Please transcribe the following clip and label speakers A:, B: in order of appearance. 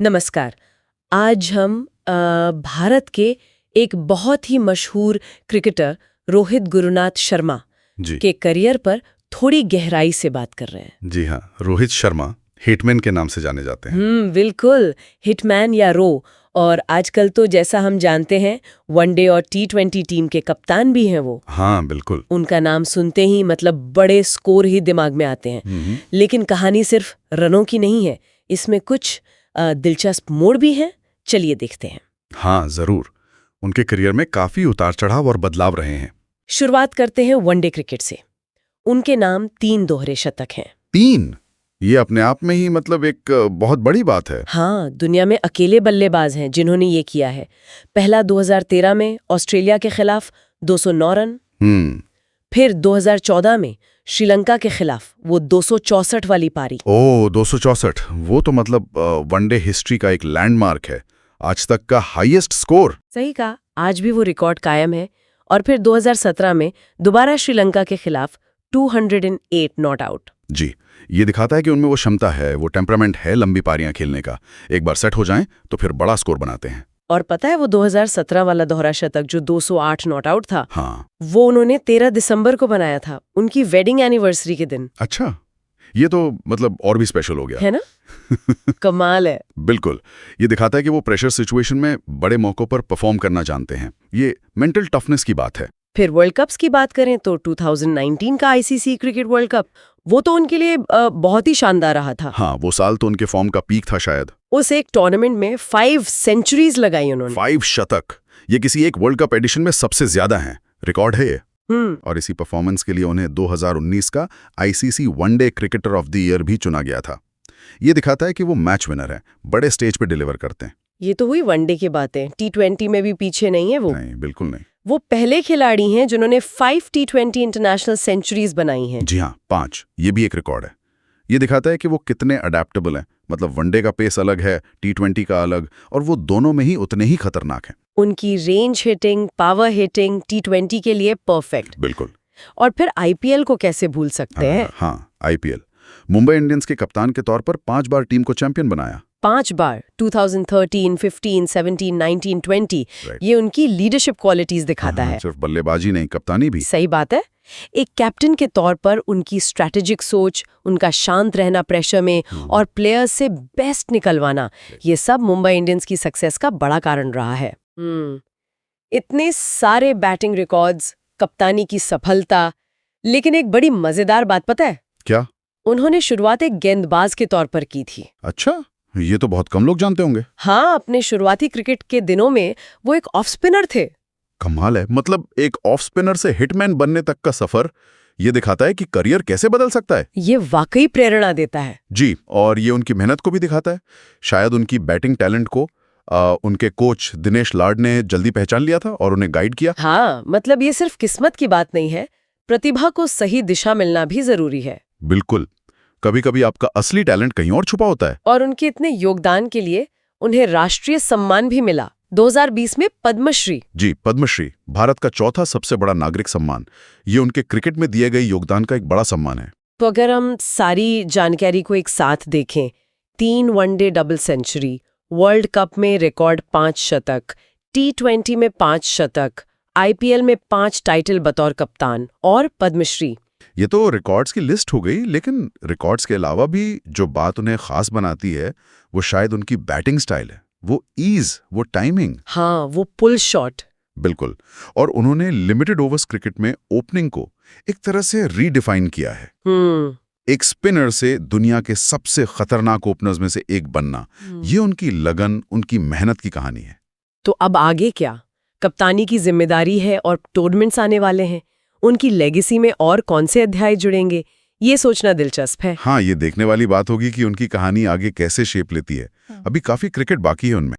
A: नमस्कार। आज हम भारत के एक बहुत ही मशहूर क्रिकेटर रोहित गुरुनाथ शर्मा
B: जी
A: के करियर पर थोड़ी गहराई से बात कर रहे हैं।
B: जी हाँ, रोहित शर्मा हिटमैन के नाम से जाने जाते हैं।
A: बिल्कुल, हिटमैन या रो। और आजकल तो जैसा हम जानते हैं वनडे और T20 टीम के कप्तान भी हैं वो।
B: हाँ बिल्कुल।
A: उनका नाम सुनते ही मतलब बड़े स्कोर ही दिमाग में आते हैं। लेकिन कहानी सिर्फ रनों की नहीं है, इसमें कुछ दिलचस्प मोड़ भी हैं। चलिए देखते हैं।
B: हाँ जरूर, उनके करियर में काफी उतार चढ़ाव और बदलाव रहे हैं।
A: शुरुआत करते हैं वनडे क्रिकेट से। उनके नाम 3 दोहरे शतक हैं।
B: 3? ये अपने आप में ही मतलब एक बहुत बड़ी बात है।
A: हाँ, दुनिया में अकेले बल्लेबाज हैं जिन्होंने ये किया है। पहला 2013 में ऑस्ट्रेलिया के खिलाफ 209 रन। फिर 2014 में श्रीलंका के खिलाफ वो 264 वाली पारी।
B: 264, वो तो मतलब वनडे हिस्ट्री का एक लैंडमार्क है, आज तक का हाईएस्ट स्कोर।
A: सही कहा, आज भी वो रिकॉर्ड कायम है। और फिर 2017 में दोबारा श्रीलंका के खिलाफ 208 नॉट आउट।
B: जी, ये दिखाता है कि उनमें वो क्षमता है, वो टेम्परामेंट है लंबी पारियां खेलने का। एक बार सेट हो जाएं तो फिर बड़ा स्कोर बनाते हैं।
A: और पता है वो 2017 वाला दोहरा शतक जो 208 नॉट आउट था,
B: हाँ,
A: वो उन्होंने 13 दिसंबर को बनाया था, उनकी वेडिंग एनिवर्सरी के दिन।
B: अच्छा, ये तो मतलब और भी स्पेशल हो गया
A: है ना? कमाल है।
B: बिल्कुल, ये दिखाता है कि वो प्रेशर सिचुएशन में बड़े मौकों पर परफॉर्म करना जानते हैं। ये मेंटल टफनेस की बात है।
A: फिर वर्ल्ड कप्स की बात करें तो 2019 का आईसीसी क्रिकेट वर्ल्ड कप, वो तो उनके लिए बहुत ही शानदार रहा था।
B: हाँ, वो साल तो उनके फॉर्म का पीक था शायद।
A: उस एक टूर्नामेंट में 5 सेंचुरीज लगाई उन्होंने।
B: 5 शतक, ये किसी एक वर्ल्ड कप एडिशन में सबसे ज्यादा है, रिकॉर्ड है ये। और इसी परफॉर्मेंस के लिए उन्हें 2019 का ICC one day cricketer of the year भी चुना गया था। ये दिखाता है कि वो मैच विनर है, बड़े स्टेज पे डिलीवर करते हैं।
A: ये तो हुई वनडे की बातें, T20 में भी पीछे नहीं है वो।
B: नहीं, बिल्कुल नहीं।
A: वो पहले खिलाड़ी हैं जिन्होंने 5 T20 इंटरनेशनल सेंचुरीज बनाई हैं।
B: जी हाँ, 5, ये भी एक रिकॉर्ड है। ये दिखाता है कि वो कितने अडेप्टेबल हैं, मतलब वनडे का पेस अलग है, T20 का अलग, और वो दोनों में ही उतने ही खतरनाक हैं।
A: उनकी range hitting, power hitting T20 के लिए परफेक्ट।
B: बिल्कुल।
A: और फिर आईपीएल को कैसे भूल सकते हैं?
B: हाँ, आईपीएल। मुंबई इंडियंस के कप्तान के तौर पर 5 बार टीम को चैंपियन बनाया।
A: 5 बार, 2013, 15, 17, 19, 20। ये उनकी लीडरशिप क्वालिटीज दिखाता है।
B: सिर्फ बल्लेबाजी नहीं, कप्तानी भी।
A: सही बात है। एक कैप्टन के तौर पर उनकी स्ट्रैटेजिक सोच, उनका शांत रहना प्रेशर में, और प्लेयर्स से बेस्ट निकलवाना, ये सब मुंबई इंडियंस की सक्सेस का बड़ा कारण रहा है। इतने सारे बैटिंग रिकॉर्ड्स, कप्तानी की सफलता, लेकिन एक बड़ी मजेदार बात पता है?
B: क्या?
A: उन्होंने शुरुआत एक गेंदबाज के तौर पर की थी।
B: अच्छा, ये तो बहुत कम लोग जानते होंगे।
A: हाँ, अपने शुरुआती क्रिकेट के दिनों में वो एक ऑफ स्पिनर थे।
B: कमाल है, मतलब एक ऑफ स्पिनर से हिटमैन बनने तक का सफर। ये दिखाता है कि करियर कैसे बदल सकता है।
A: ये वाकई प्रेरणा देता है।
B: जी, और ये उनकी मेहनत को भी दिखाता है। शायद उनकी बैटिंग टैलेंट को उनके कोच दिनेश लाड ने जल्दी पहचान लिया था और उन्हें गाइड किया।
A: हाँ, मतलब ये सिर्फ किस्मत की बात नहीं है, प्रतिभा को सही दिशा मिलना भी जरूरी है।
B: बिल्कुल, कभी कभी आपका असली टैलेंट कहीं और छुपा होता है।
A: और उनके इतने योगदान के लिए उन्हें राष्ट्रीय सम्मान भी मिला 2020 में, पद्मश्री।
B: जी, पद्मश्री, भारत का चौथा सबसे बड़ा नागरिक सम्मान। ये उनके क्रिकेट में दिए गए योगदान का एक बड़ा सम्मान है।
A: तो अगर हम सारी जानकारी को एक साथ देखें, 3 one day double century, world cup में रिकॉर्ड 5 शतक, T20 में 5 शतक, आईपीएल में 5 टाइटल बतौर कप्तान, और पद्मश्री।
B: ये तो रिकॉर्ड्स की लिस्ट हो गई, लेकिन रिकॉर्ड्स के अलावा भी जो बात उन्हें खास बनाती है वो शायद उनकी बैटिंग स्टाइल है, वो ईज, वो टाइमिंग।
A: हाँ, वो पुल शॉट।
B: बिल्कुल, और उन्होंने लिमिटेड ओवर्स क्रिकेट में ओपनिंग को एक तरह से रीडिफाइन किया है। एक स्पिनर से दुनिया के सबसे खतरनाक ओपनर्स में से एक बनना, ये उनकी लगन, उनकी मेहनत की कहानी है।
A: तो अब आगे क्या? कप्तानी की जिम्मेदारी है और टूर्नामेंट्स आने वाले हैं। उनकी लेगेसी में और कौन से अध्याय जुड़ेंगे, ये सोचना दिलचस्प है।
B: हाँ, ये देखने वाली बात होगी कि उनकी कहानी आगे कैसे शेप लेती है। अभी काफी क्रिकेट बाकी है उनमें।